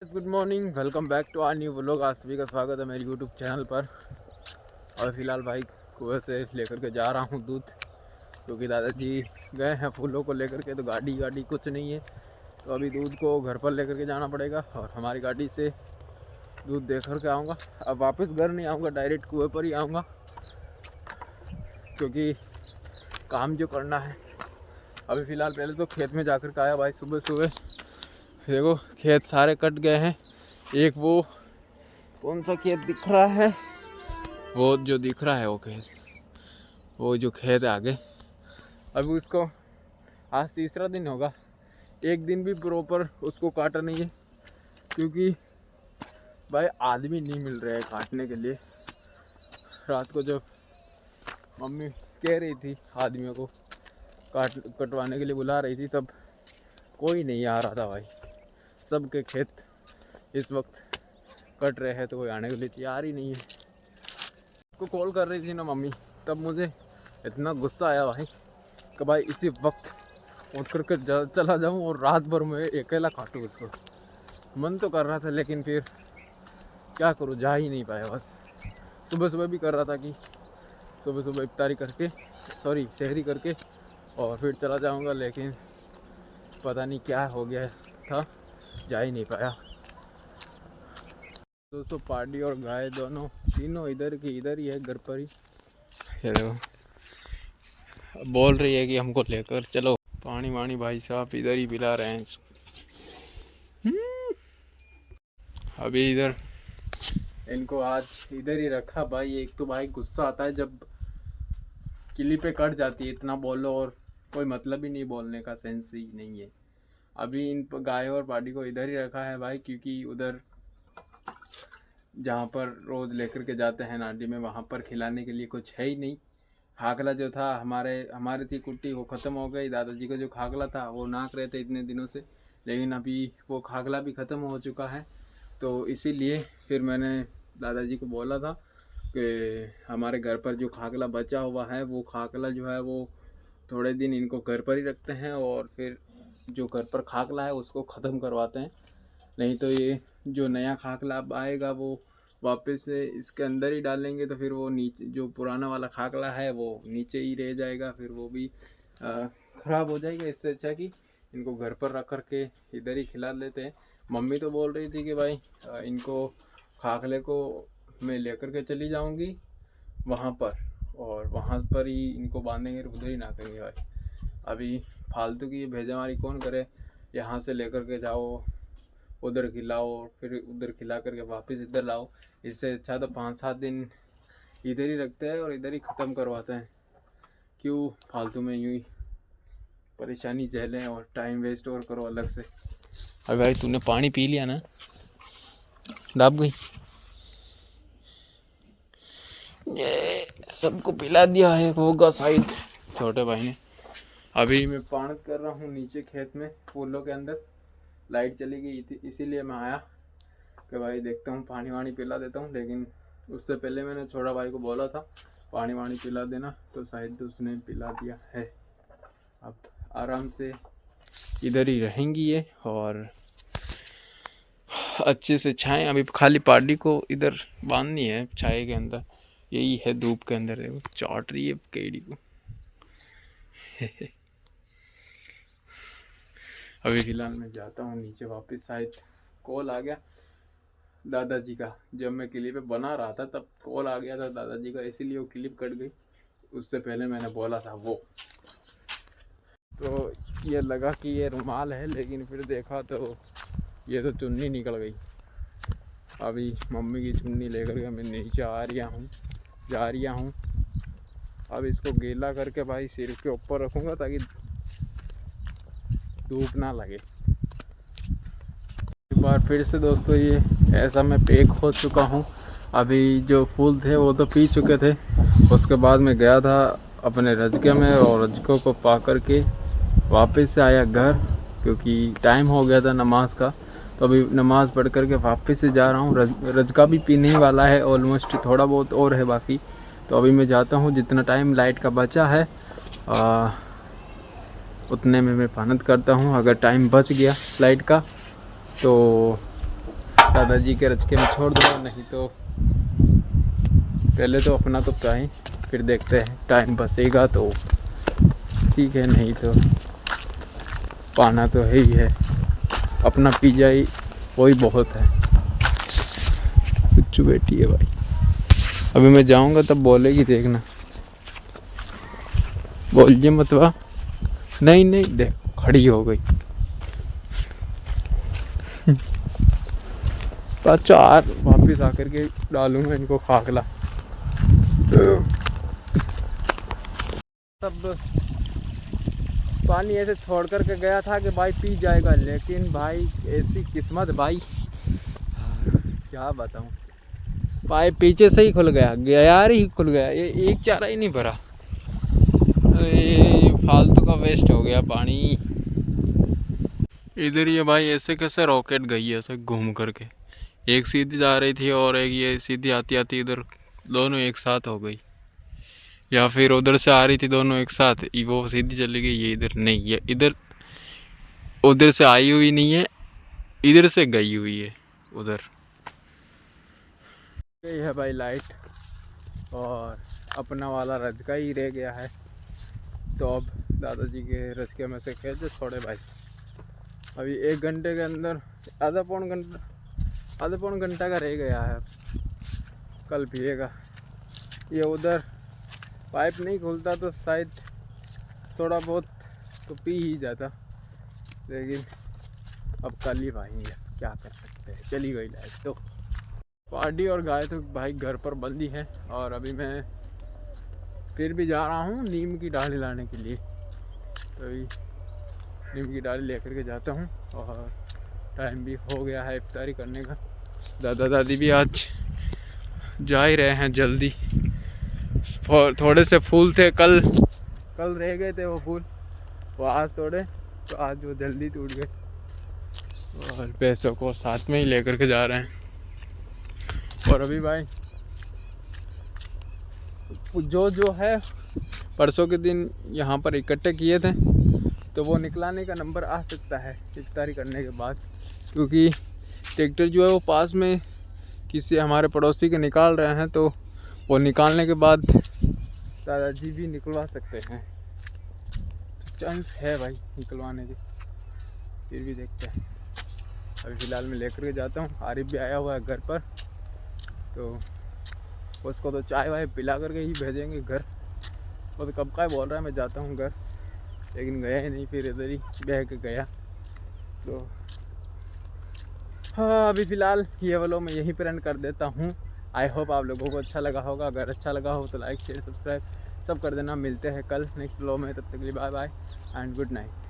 Good morning, welcome back to our new vlog. आप सभी का स्वागत है मेरे यूट्यूब चैनल पर। और फिलहाल भाई कुएं से लेकर के जा रहा हूँ दूध, क्योंकि दादाजी गए हैं फूलों को लेकर के, तो गाड़ी कुछ नहीं है, तो अभी दूध को घर पर लेकर के जाना पड़ेगा और हमारी गाड़ी से दूध दे कर के आऊँगा। अब वापस घर नहीं आऊँगा, डायरेक्ट कुएँ पर ही आऊँगा, क्योंकि काम जो करना है। अभी फ़िलहाल पहले तो खेत में जा कर के आया भाई। सुबह सुबह देखो खेत सारे कट गए हैं। एक वो कौन सा खेत दिख रहा है, वो जो दिख रहा है वो खेत, वो जो खेत है आगे, अभी उसको आज तीसरा दिन होगा, एक दिन भी प्रॉपर उसको काटा नहीं है, क्योंकि भाई आदमी नहीं मिल रहे हैं काटने के लिए। रात को जब मम्मी कह रही थी आदमियों को कटवाने के लिए बुला रही थी, तब कोई नहीं आ रहा था भाई। सबके खेत इस वक्त कट रहे हैं, तो कोई आने के लिए तैयार ही नहीं है। को कॉल कर रही थी ना मम्मी, तब मुझे इतना गुस्सा आया भाई कि भाई इसी वक्त उठ करके चला जाऊं और रात भर में अकेला काटूं उसको। मन तो कर रहा था, लेकिन फिर क्या करूं, जा ही नहीं पाया। बस सुबह सुबह भी कर रहा था कि सुबह सुबह इफ्तारी करके, शहरी करके और फिर चला जाऊंगा, लेकिन पता नहीं क्या हो गया था, जा ही नहीं पाया। दोस्तों पार्टी और गाय दोनों तीनों इधर की इधर ही है, घर पर ही। ये देखो बोल रही है कि हमको लेकर चलो। पानी वानी भाई साहब इधर ही पिला रहे हैं। अभी इधर इनको आज इधर ही रखा भाई। एक तो भाई गुस्सा आता है जब किली पे कट जाती है, इतना बोलो और कोई मतलब ही नहीं, बोलने का सेंस ही नहीं है। अभी इन गाय और पार्टी को इधर ही रखा है भाई, क्योंकि उधर जहाँ पर रोज़ लेकर के जाते हैं नाटी में, वहाँ पर खिलाने के लिए कुछ है ही नहीं। खाकला जो था हमारे थी कुट्टी, वो ख़त्म हो गई। दादाजी का जो खाकला था वो नाक रहे थे इतने दिनों से, लेकिन अभी वो खाकला भी ख़त्म हो चुका है। तो इसीलिए फिर मैंने दादाजी को बोला था कि हमारे घर पर जो खाकला बचा हुआ है, वो खाकला जो है वो थोड़े दिन इनको घर पर ही रखते हैं, और फिर जो घर पर खाकला है उसको ख़त्म करवाते हैं। नहीं तो ये जो नया खाकला अब आएगा वो वापस से इसके अंदर ही डालेंगे, तो फिर वो नीचे जो पुराना वाला खाकला है वो नीचे ही रह जाएगा, फिर वो भी ख़राब हो जाएगा। इससे अच्छा कि इनको घर पर रख कर के इधर ही खिला लेते हैं। मम्मी तो बोल रही थी कि भाई इनको खाकले को मैं लेकर के चली जाऊंगी वहाँ पर, और वहाँ पर ही इनको बांधेंगे, उधर ही ना करेंगे भाई। अभी फालतू की भेजामारी कौन करे, यहाँ से लेकर के जाओ उधर खिलाओ, फिर उधर खिला करके वापस इधर लाओ। इससे अच्छा तो 5-7 दिन इधर ही रखते हैं और इधर ही ख़त्म करवाते हैं। क्यों फालतू में यूँ ही परेशानी झेलें और टाइम वेस्ट और करो अलग से। अरे भाई तूने पानी पी लिया ना, दाब गई। ये सबको पिला दिया है, होगा शायद छोटे भाई ने। अभी मैं पानी कर रहा हूँ नीचे खेत में फूलों के अंदर। लाइट चली गई थी, इसीलिए मैं आया कि भाई देखता हूँ पानी वानी पिला देता हूँ। लेकिन उससे पहले मैंने छोटा भाई को बोला था पानी वानी पिला देना, तो शायद उसने पिला दिया है। अब आराम से इधर ही रहेंगी ये, और अच्छे से छाएं। अभी खाली पार्टी को इधर बांधनी है छाए के अंदर, यही है धूप के अंदर। देखो चाट रही है केड़ी को। अभी फिलहाल मैं जाता हूँ नीचे वापस, शायद कॉल आ गया दादाजी का। जब मैं क्लिप बना रहा था तब कॉल आ गया था दादाजी का, इसीलिए वो क्लिप कट गई। उससे पहले मैंने बोला था वो, तो ये लगा कि ये रुमाल है, लेकिन फिर देखा तो ये तो चुन्नी निकल गई। अभी मम्मी की चुन्नी लेकर के मैं नीचे जा रहा हूँ। अब इसको गीला करके भाई सिर के ऊपर रखूँगा ताकि धूप ना लगे। एक बार फिर से दोस्तों ये ऐसा मैं पैक हो चुका हूँ। अभी जो फूल थे वो तो पी चुके थे। उसके बाद मैं गया था अपने रजके में, और रजकों को पा कर के वापस से आया घर, क्योंकि टाइम हो गया था नमाज का। तो अभी नमाज़ पढ़ कर के वापस से जा रहा हूँ। रजका भी पीने ही वाला है, ऑलमोस्ट थोड़ा बहुत और है बाकी। तो अभी मैं जाता हूँ, जितना टाइम लाइट का बचा है उतने में मैं पानत करता हूँ। अगर टाइम बच गया लाइट का तो दादाजी के रचके में छोड़ दो, नहीं तो पहले तो अपना तो पाएँ, फिर देखते हैं टाइम बचेगा तो ठीक है, नहीं तो पाना तो है ही है, अपना पी जाए वही बहुत है। कुछ बेटी है भाई, अभी मैं जाऊंगा तब बोलेगी, देखना बोलिए मत वाह। नहीं नहीं देखो खड़ी हो गई। चार वापिस आकर के डालूंगा इनको खाकला। तब पानी ऐसे छोड़ कर के गया था कि भाई पी जाएगा, लेकिन भाई ऐसी किस्मत भाई, क्या बताऊं, पाइप पीछे से ही खुल गया, यार ही खुल गया, ये एक चारा ही नहीं भरा, ये फालतू का वेस्ट हो गया पानी। इधर ये भाई ऐसे कैसे रॉकेट गई है ऐसे घूम करके, एक सीधी जा रही थी और एक ये सीधी आती आती इधर, दोनों एक साथ हो गई, या फिर उधर से आ रही थी दोनों एक साथ, वो सीधी चली गई, ये इधर नहीं है, इधर उधर से आई हुई नहीं है, इधर से गई हुई है उधर। यही है भाई लाइट, और अपना वाला रचका ही रह गया है, तो अब दादाजी के रचके में से खेल जो छोड़े भाई। अभी 1 घंटे के अंदर आधा पौन घंटा का रह गया है, कल पिएगा। ये उधर पाइप नहीं खुलता तो शायद थोड़ा बहुत तो पी ही जाता, लेकिन अब कल ही पाएंगे, क्या कर सकते हैं, चली गई लाइट। तो पार्टी और गाय तो भाई घर पर बंदी है, और अभी मैं फिर भी जा रहा हूँ नीम की डाली लाने के लिए, तो नीम की डाली लेकर के जाता हूँ, और टाइम भी हो गया है इफ्तारी करने का। दादा दादी भी आज जा ही रहे हैं जल्दी, थोड़े से फूल थे कल रह गए थे वो फूल, वो आज तोड़े, तो आज वो जल्दी टूट गए, और पैसों को साथ में ही लेकर के जा रहे हैं। और अभी भाई जो है परसों के दिन यहाँ पर इकट्ठे किए थे, तो वो निकलाने का नंबर आ सकता है इफ्तारी करने के बाद, क्योंकि ट्रैक्टर जो है वो पास में किसी हमारे पड़ोसी के निकाल रहे हैं, तो वो निकालने के बाद दादाजी भी निकलवा सकते हैं, तो चांस है भाई निकलवाने के, फिर भी देखते हैं। अभी फ़िलहाल मैं लेकर के जाता हूँ, आरिफ भी आया हुआ है घर पर, तो उसको तो चाय वाय पिला करके ही भेजेंगे घर। वो तो कब का ही बोल रहा है मैं जाता हूँ घर, लेकिन गया ही नहीं, फिर इधर ही बह के गया। तो हाँ, अभी फ़िलहाल ये वालों मैं यहीं पर एंड कर देता हूँ। आई होप आप लोगों को अच्छा लगा होगा, अगर अच्छा लगा हो तो लाइक शेयर सब्सक्राइब सब कर देना। मिलते हैं कल नेक्स्ट व्लॉग में, तब तक के लिए bye bye and good night.